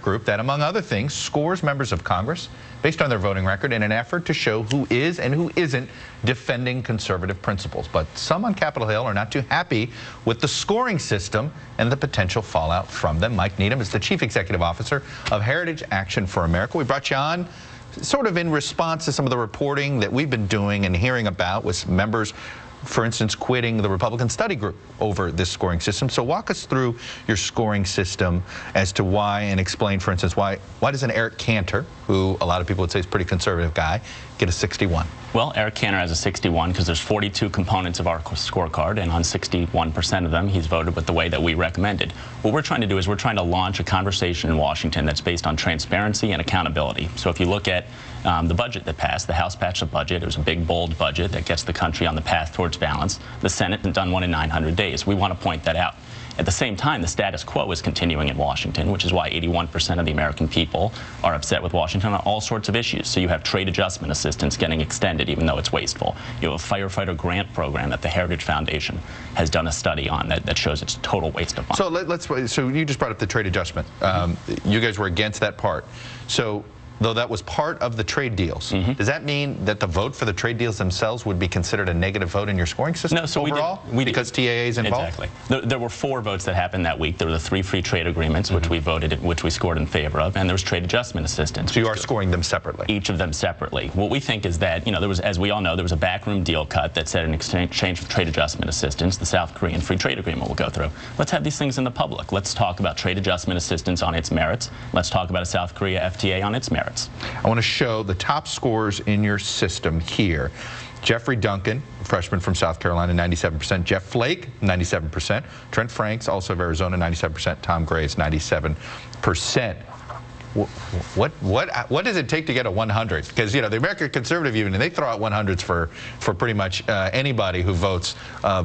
Group that, among other things, scores members of Congress based on their voting record in an effort to show who is and who isn't defending conservative principles. But some on Capitol Hill are not too happy with the scoring system and the potential fallout from them. Mike Needham is the Chief Executive Officer of Heritage Action for America. We brought you on sort of in response to some of the reporting that we've been doing and hearing about with members, for instance, quitting the Republican study group over this scoring system. So walk us through your scoring system as to why, and explain, for instance, why does an Eric Cantor, who a lot of people would say is a pretty conservative guy, get a 61? Well, Eric Cantor has a 61 because there's 42 components of our scorecard, and on 61% of them, he's voted with the way that we recommended. What we're trying to do is we're trying to launch a conversation in Washington that's based on transparency and accountability. So if you look at the budget that passed, the House passed a budget. It was a big, bold budget that gets the country on the path towards balance. The Senate has done one in 900 days. We want to point that out. At the same time, the status quo is continuing in Washington, which is why 81% of the American people are upset with Washington on all sorts of issues. So you have trade adjustment assistance getting extended, even though it's wasteful. You have a firefighter grant program that the Heritage Foundation has done a study on that shows it's a total waste of money. So you just brought up the trade adjustment. You guys were against that part. So though that was part of the trade deals, does that mean that the vote for the trade deals themselves would be considered a negative vote in your scoring system? No, so overall? Because TAA is involved? Exactly. There were 4 votes that happened that week. There were the 3 free trade agreements, which we voted, which we scored in favor of, and there was trade adjustment assistance. So you are scoring them separately? Each of them separately. What we think is that, there was, as we all know, there was a backroom deal cut that said in exchange for trade adjustment assistance, the South Korean free trade agreement will go through. Let's have these things in the public. Let's talk about trade adjustment assistance on its merits. Let's talk about a South Korea FTA on its merits. I want to show the top scores in your system here. Jeffrey Duncan, freshman from South Carolina, 97%. Jeff Flake, 97%. Trent Franks, also of Arizona, 97%. Tom Graves, 97%. What does it take to get a 100? Because the American Conservative Union, they throw out 100s for pretty much anybody who votes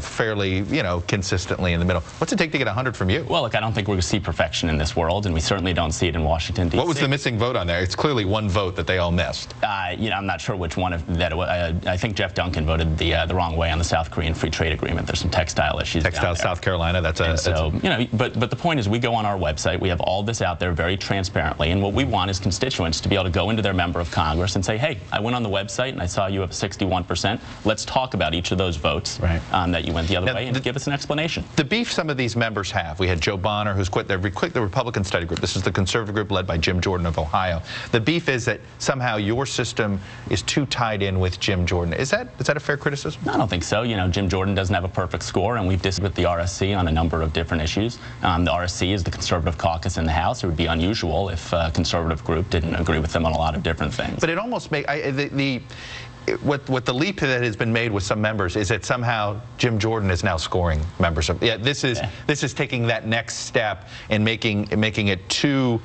fairly consistently in the middle. What's it take to get 100 from you? Well, look, I don't think we're going to see perfection in this world, and we certainly don't see it in Washington, D.C. What was the missing vote on there? It's clearly one vote that they all missed. I'm not sure which one of that. I think Jeff Duncan voted the wrong way on the South Korean free trade agreement. There's some textile issues. Textile, South Carolina. But the point is, we go on our website. We have all this out there very transparently. And what we want is constituents to be able to go into their member of Congress and say, hey, I went on the website and I saw you have 61%. Let's talk about each of those votes that you went the other way and give us an explanation. The beef some of these members have. We had Joe Bonner, who's quit the Republican study group. This is the conservative group led by Jim Jordan of Ohio. The beef is that somehow your system is too tied in with Jim Jordan. Is that a fair criticism? I don't think so. Jim Jordan doesn't have a perfect score, and we've disagreed with the RSC on a number of different issues. The RSC is the conservative caucus in the House. It would be unusual if conservative group didn't agree with them on a lot of different things. But it almost makes what the leap that has been made with some members is that somehow Jim Jordan is now scoring members of. This is taking that next step and making it too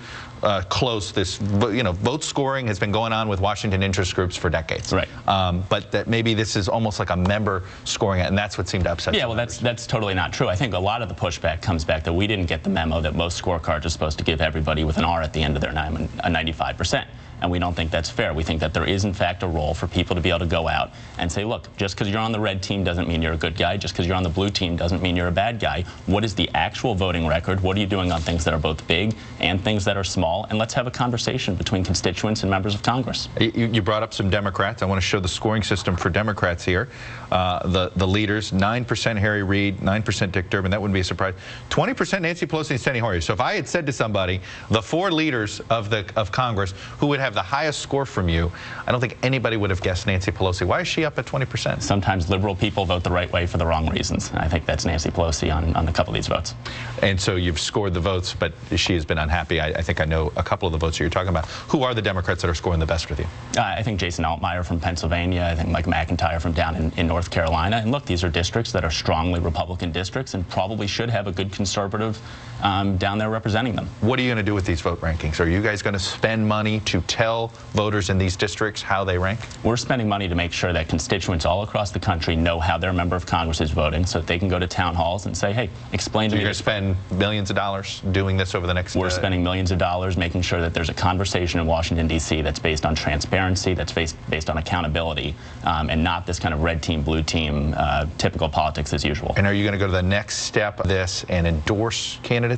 close. This vote scoring has been going on with Washington interest groups for decades. Right. But that maybe this is almost like a member scoring it, and that's what seemed to upset. Yeah, well, that's totally not true. I think a lot of the pushback comes back that we didn't get the memo that most scorecards are supposed to give everybody with an R at the end of their name a 95%. And we don't think that's fair. We think that there is, in fact, a role for people to be able to go out and say, look, just because you're on the red team doesn't mean you're a good guy. Just because you're on the blue team doesn't mean you're a bad guy. What is the actual voting record? What are you doing on things that are both big and things that are small? And let's have a conversation between constituents and members of Congress. You brought up some Democrats. I want to show the scoring system for Democrats here. The leaders, 9% Harry Reid, 9% Dick Durbin. That wouldn't be a surprise. 20% Nancy Pelosi and Steny Hoyer. So if I had said to somebody, the 4 leaders of Congress who would have the highest score from you, I don't think anybody would have guessed Nancy Pelosi. Why is she up at 20%? Sometimes liberal people vote the right way for the wrong reasons. And I think that's Nancy Pelosi on a couple of these votes. And so you've scored the votes, but she has been unhappy. I think I know a couple of the votes that you're talking about. Who are the Democrats that are scoring the best with you? I think Jason Altmaier from Pennsylvania. I think Mike McIntyre from down in North Carolina. And look, these are districts that are strongly Republican districts and probably should have a good conservative down there representing them. What are you going to do with these vote rankings? Are you guys going to spend money to tell voters in these districts how they rank? We're spending money to make sure that constituents all across the country know how their member of Congress is voting so that they can go to town halls and say, hey, explain to me. You're going to spend millions of dollars doing this over the next... We're spending millions of dollars making sure that there's a conversation in Washington, D.C. that's based on transparency, that's based on accountability, and not this kind of red team, blue team, typical politics as usual. And are you going to go to the next step of this and endorse candidates?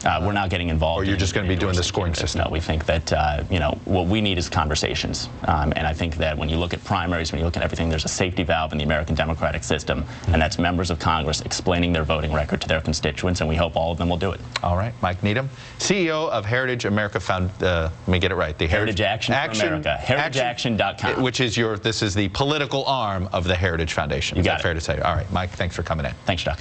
We're not getting involved. Or you're just going to be doing the scoring system? No, we think that what we need is conversations, and I think that when you look at primaries, when you look at everything, there's a safety valve in the American democratic system, and that's members of Congress explaining their voting record to their constituents, and we hope all of them will do it. All right, Mike Needham, CEO of Heritage America let me get it right. The Heritage Action for America. HeritageAction.com. Which is this is the political arm of the Heritage Foundation. Is that fair to say? All right, Mike, thanks for coming in. Thanks, Chuck.